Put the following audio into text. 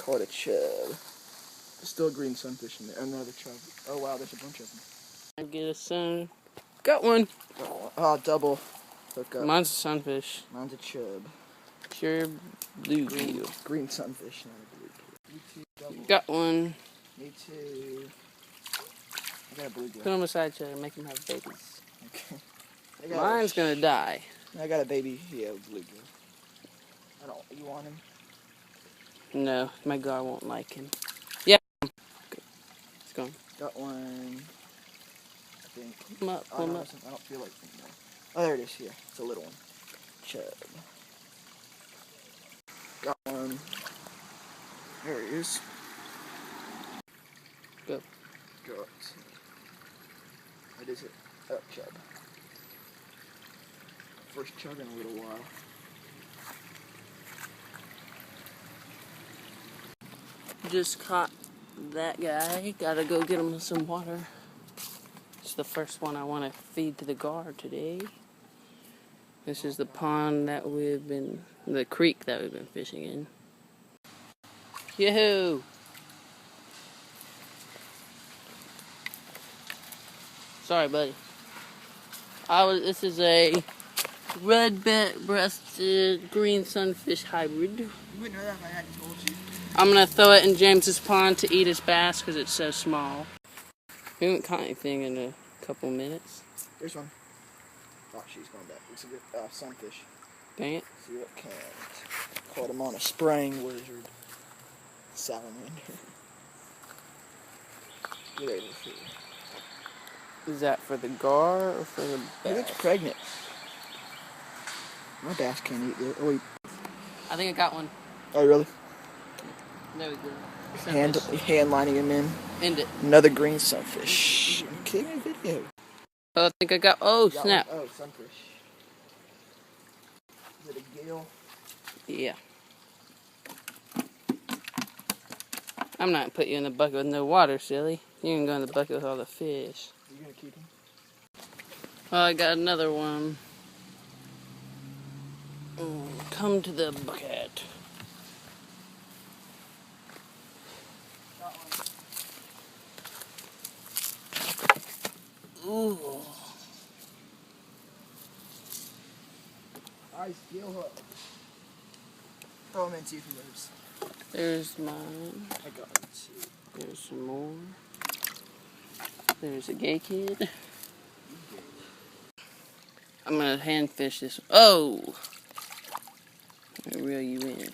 Call it a chub. Still a green sunfish in there. Another chub. Oh wow, there's a bunch of them. I get a sun. Got one. Oh, double hook up. Mine's a sunfish. Mine's a chub. Pure bluegill. Green sunfish, not a bluegill. Me too. Double. Got one. Me too. I got a bluegill. Put them beside each other, make them have babies. Okay. Mine's gonna die. I got a baby, bluegill. I don't. You want him? No, my guard won't like him. Yeah. Good. It's gone. Got one. I think. Pull him up. Pull him up. I don't feel like him though. Oh, there it is. Here, it's a little one. Chub. Got one. There he is. Go. Got. What is it? Oh, chub. First chub in a little while. Just caught that guy. Gotta go get him some water. It's the first one I want to feed to the guard today. This is the pond that the creek that we've been fishing in. Yoo-hoo! Sorry, buddy. This is a red-breasted green sunfish hybrid. You wouldn't know that if I hadn't told you. I'm gonna throw it in James's pond to eat his bass because it's so small. We haven't caught anything in a couple minutes. There's one. Oh, she's going back. It's a good sunfish. Dang it. See what can't. Caught him on a spraying lizard. Salamander. Get over here. Is that for the gar or for the bass? Hey, that's pregnant. My bass can't eat it. Oh, I think I got one. oh really? There we go. Hand lining him in. End it. Another green sunfish. Okay, video. Oh, I think I got. Oh, snap. Oh, sunfish. Is it a gill? Yeah. I'm not putting you in the bucket with no water, silly. You can go in the bucket with all the fish. Are you gonna keep him? Oh, I got another one. Come to the bucket. Ooh. Nice gill hook. Throw him in, see if he moves. There's mine. I got him too. There's some more. There's a gay kid. I'm gonna hand fish this. Oh! I'm gonna reel you in.